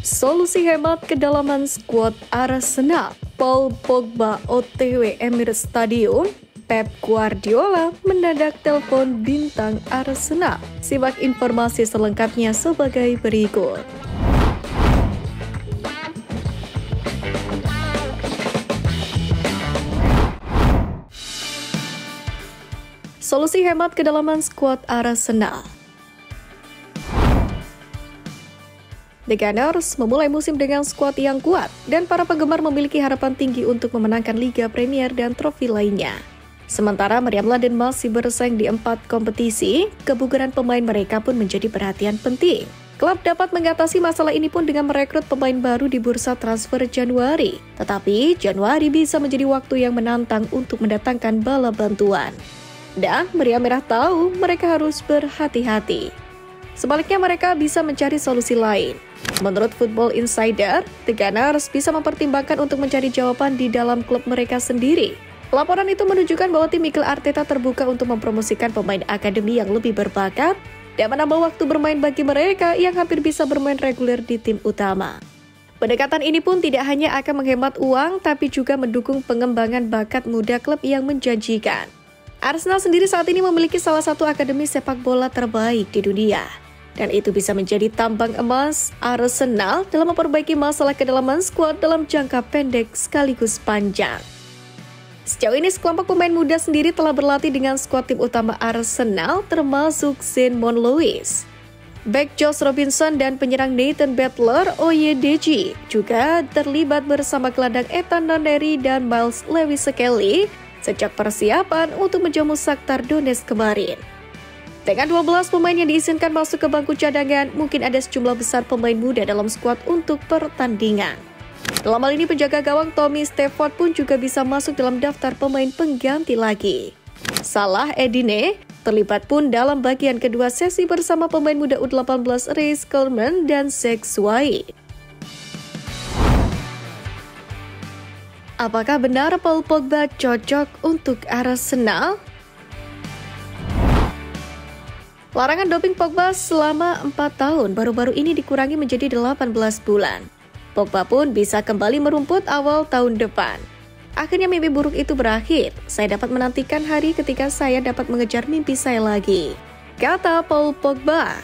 Solusi hemat kedalaman skuad Arsenal. Paul Pogba OTW Emirates Stadium. Pep Guardiola mendadak telepon bintang Arsenal. Simak informasi selengkapnya sebagai berikut. Solusi hemat kedalaman skuad Arsenal. The Gunners memulai musim dengan skuad yang kuat dan para penggemar memiliki harapan tinggi untuk memenangkan Liga Premier dan trofi lainnya. Sementara Meriam London masih bersaing di 4 kompetisi, kebugaran pemain mereka pun menjadi perhatian penting. Klub dapat mengatasi masalah ini pun dengan merekrut pemain baru di bursa transfer Januari. Tetapi Januari bisa menjadi waktu yang menantang untuk mendatangkan bala bantuan. Dan Meriam Merah tahu mereka harus berhati-hati. Sebaliknya mereka bisa mencari solusi lain. Menurut Football Insider, The Gunners bisa mempertimbangkan untuk mencari jawaban di dalam klub mereka sendiri. Laporan itu menunjukkan bahwa tim Mikel Arteta terbuka untuk mempromosikan pemain akademi yang lebih berbakat dan menambah waktu bermain bagi mereka yang hampir bisa bermain reguler di tim utama. Pendekatan ini pun tidak hanya akan menghemat uang, tapi juga mendukung pengembangan bakat muda klub yang menjanjikan. Arsenal sendiri saat ini memiliki salah satu akademi sepak bola terbaik di dunia. Dan itu bisa menjadi tambang emas Arsenal dalam memperbaiki masalah kedalaman skuad dalam jangka pendek sekaligus panjang. Sejauh ini sekelompok pemain muda sendiri telah berlatih dengan skuad tim utama Arsenal termasuk Zenon Lewis. Back Josh Robinson dan penyerang Nathan Battler-Oyedeji juga terlibat bersama gelandang Ethan Nwaneri dan Miles Lewis-Skelly sejak persiapan untuk menjamu Shakhtar Donetsk kemarin. Dengan 12 pemain yang diizinkan masuk ke bangku cadangan, mungkin ada sejumlah besar pemain muda dalam skuad untuk pertandingan. Dalam hal ini penjaga gawang Tommy Stafford pun juga bisa masuk dalam daftar pemain pengganti lagi. Salah Edine terlibat pun dalam bagian kedua sesi bersama pemain muda U18 Reece Coleman dan Zach White. Apakah benar Paul Pogba cocok untuk Arsenal? Larangan doping Pogba selama 4 tahun baru-baru ini dikurangi menjadi 18 bulan. Pogba pun bisa kembali merumput awal tahun depan. Akhirnya mimpi buruk itu berakhir. Saya dapat menantikan hari ketika saya dapat mengejar mimpi saya lagi, kata Paul Pogba.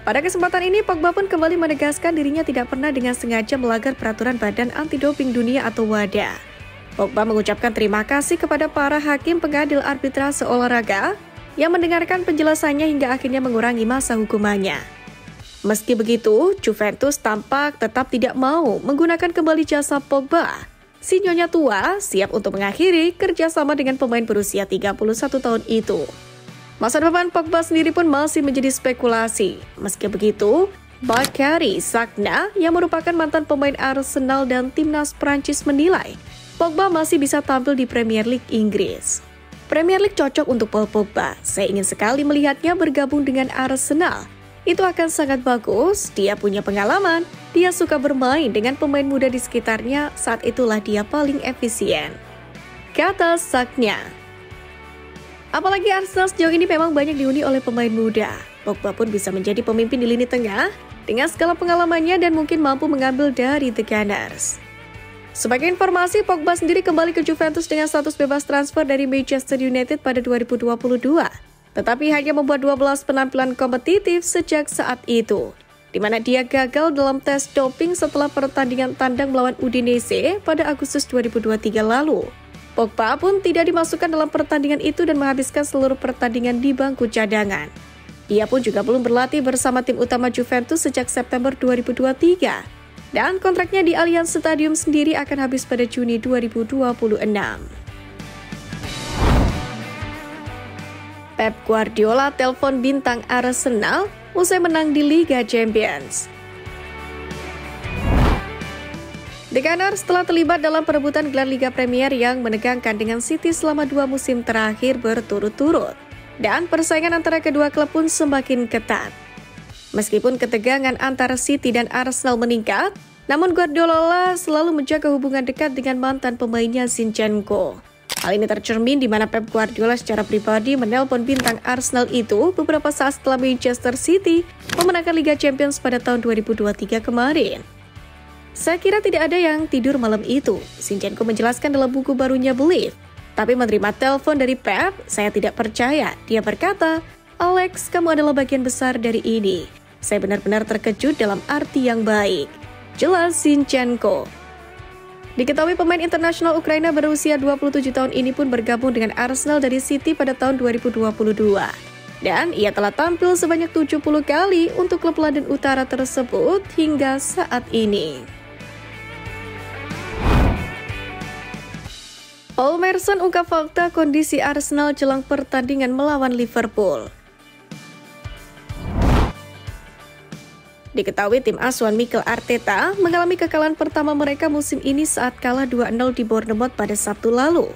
Pada kesempatan ini, Pogba pun kembali menegaskan dirinya tidak pernah dengan sengaja melanggar peraturan Badan Anti-Doping Dunia atau WADA. Pogba mengucapkan terima kasih kepada para hakim pengadil arbitrase olahraga yang mendengarkan penjelasannya hingga akhirnya mengurangi masa hukumannya. Meski begitu, Juventus tampak tetap tidak mau menggunakan kembali jasa Pogba. Si nyonya tua siap untuk mengakhiri kerjasama dengan pemain berusia 31 tahun itu. Masa depan Pogba sendiri pun masih menjadi spekulasi. Meski begitu, Bakary Sagna yang merupakan mantan pemain Arsenal dan timnas Prancis menilai Pogba masih bisa tampil di Premier League Inggris. Premier League cocok untuk Paul Pogba. Saya ingin sekali melihatnya bergabung dengan Arsenal. Itu akan sangat bagus, dia punya pengalaman, dia suka bermain dengan pemain muda di sekitarnya, saat itulah dia paling efisien, kata Sagna. Apalagi Arsenal sejauh ini memang banyak dihuni oleh pemain muda. Pogba pun bisa menjadi pemimpin di lini tengah dengan segala pengalamannya dan mungkin mampu mengambil dari The Gunners. Sebagai informasi, Pogba sendiri kembali ke Juventus dengan status bebas transfer dari Manchester United pada 2022. Tetapi hanya membuat 12 penampilan kompetitif sejak saat itu, di mana dia gagal dalam tes doping setelah pertandingan tandang melawan Udinese pada Agustus 2023 lalu. Pogba pun tidak dimasukkan dalam pertandingan itu dan menghabiskan seluruh pertandingan di bangku cadangan. Ia pun juga belum berlatih bersama tim utama Juventus sejak September 2023. Dan kontraknya di Allianz Stadium sendiri akan habis pada Juni 2026. Pep Guardiola telepon bintang Arsenal usai menang di Liga Champions. The Gunners telah terlibat dalam perebutan gelar Liga Premier yang menegangkan dengan City selama 2 musim terakhir berturut-turut. Dan persaingan antara kedua klub pun semakin ketat. Meskipun ketegangan antara City dan Arsenal meningkat, namun Guardiola selalu menjaga hubungan dekat dengan mantan pemainnya Zinchenko. Hal ini tercermin di mana Pep Guardiola secara pribadi menelpon bintang Arsenal itu beberapa saat setelah Manchester City memenangkan Liga Champions pada tahun 2023 kemarin. Saya kira tidak ada yang tidur malam itu, Zinchenko menjelaskan dalam buku barunya Believe. Tapi menerima telepon dari Pep, saya tidak percaya. Dia berkata, Alex, kamu adalah bagian besar dari ini. Saya benar-benar terkejut dalam arti yang baik. Jelas Zinchenko. Diketahui pemain internasional Ukraina berusia 27 tahun ini pun bergabung dengan Arsenal dari City pada tahun 2022. Dan ia telah tampil sebanyak 70 kali untuk klub London Utara tersebut hingga saat ini. Paul Merson ungkap fakta kondisi Arsenal jelang pertandingan melawan Liverpool. Diketahui tim asuhan Mikel Arteta mengalami kekalahan pertama mereka musim ini saat kalah 2-0 di Bournemouth pada Sabtu lalu.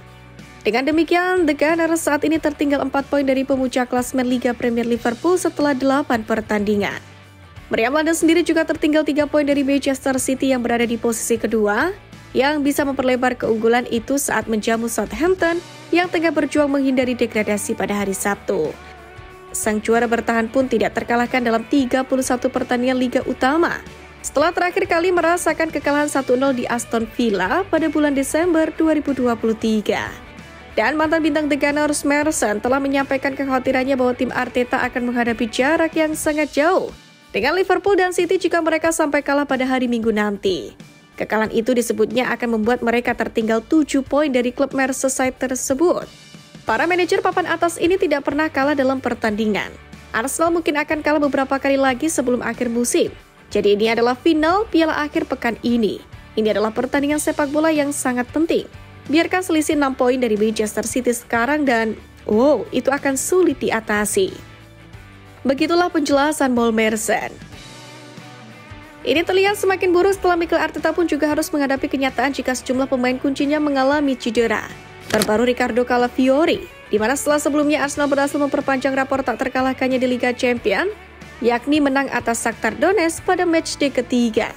Dengan demikian, The Gunners saat ini tertinggal 4 poin dari pemuncak klasemen Liga Premier Liverpool setelah 8 pertandingan. Meriam London sendiri juga tertinggal 3 poin dari Manchester City yang berada di posisi kedua, yang bisa memperlebar keunggulan itu saat menjamu Southampton yang tengah berjuang menghindari degradasi pada hari Sabtu. Sang juara bertahan pun tidak terkalahkan dalam 31 pertandingan Liga Utama. Setelah terakhir kali merasakan kekalahan 1-0 di Aston Villa pada bulan Desember 2023. Dan mantan bintang The Gunners Merson telah menyampaikan kekhawatirannya bahwa tim Arteta akan menghadapi jarak yang sangat jauh dengan Liverpool dan City jika mereka sampai kalah pada hari Minggu nanti. Kekalahan itu disebutnya akan membuat mereka tertinggal 7 poin dari klub Merseyside tersebut. Para manajer papan atas ini tidak pernah kalah dalam pertandingan. Arsenal mungkin akan kalah beberapa kali lagi sebelum akhir musim. Jadi ini adalah final piala akhir pekan ini. Ini adalah pertandingan sepak bola yang sangat penting. Biarkan selisih 6 poin dari Manchester City sekarang dan itu akan sulit diatasi. Begitulah penjelasan Paul Merson. Ini terlihat semakin buruk setelah Mikel Arteta pun juga harus menghadapi kenyataan jika sejumlah pemain kuncinya mengalami cedera. Terbaru Ricardo Calafiori, di mana setelah sebelumnya Arsenal berhasil memperpanjang rapor tak terkalahkannya di Liga Champions, yakni menang atas Shakhtar Donetsk pada matchday ketiga.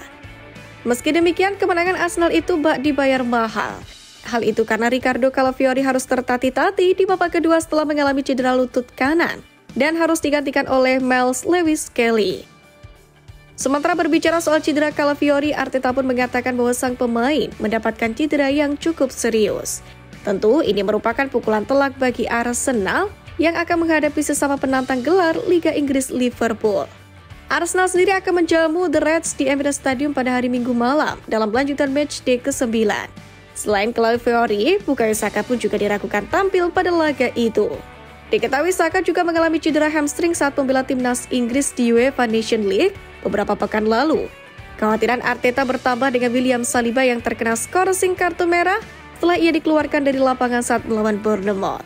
Meski demikian, kemenangan Arsenal itu bak dibayar mahal. Hal itu karena Ricardo Calafiori harus tertatih-tatih di babak kedua setelah mengalami cedera lutut kanan dan harus digantikan oleh Miles Lewis-Kelly. Sementara berbicara soal cedera Calafiori, Arteta pun mengatakan bahwa sang pemain mendapatkan cedera yang cukup serius. Tentu ini merupakan pukulan telak bagi Arsenal yang akan menghadapi sesama penantang gelar Liga Inggris Liverpool. Arsenal sendiri akan menjamu The Reds di Emirates Stadium pada hari Minggu malam dalam lanjutan matchday ke-9. Selain Calafiori, Bukayo Saka pun juga diragukan tampil pada laga itu. Diketahui Saka juga mengalami cedera hamstring saat membela timnas Inggris di UEFA Nations League beberapa pekan lalu. Kekhawatiran Arteta bertambah dengan William Saliba yang terkena skorsing kartu merah setelah ia dikeluarkan dari lapangan saat melawan Bournemouth.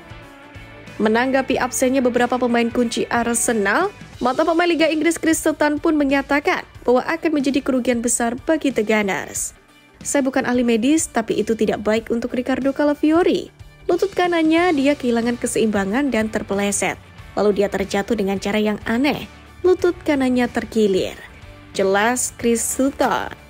Menanggapi absennya beberapa pemain kunci Arsenal, mantan pemain Liga Inggris Chris Sutton pun menyatakan bahwa akan menjadi kerugian besar bagi The Gunners. Saya bukan ahli medis, tapi itu tidak baik untuk Ricardo Calafiori. Lutut kanannya dia kehilangan keseimbangan dan terpeleset. Lalu dia terjatuh dengan cara yang aneh. Lutut kanannya terkilir. Jelas Chris Sutton.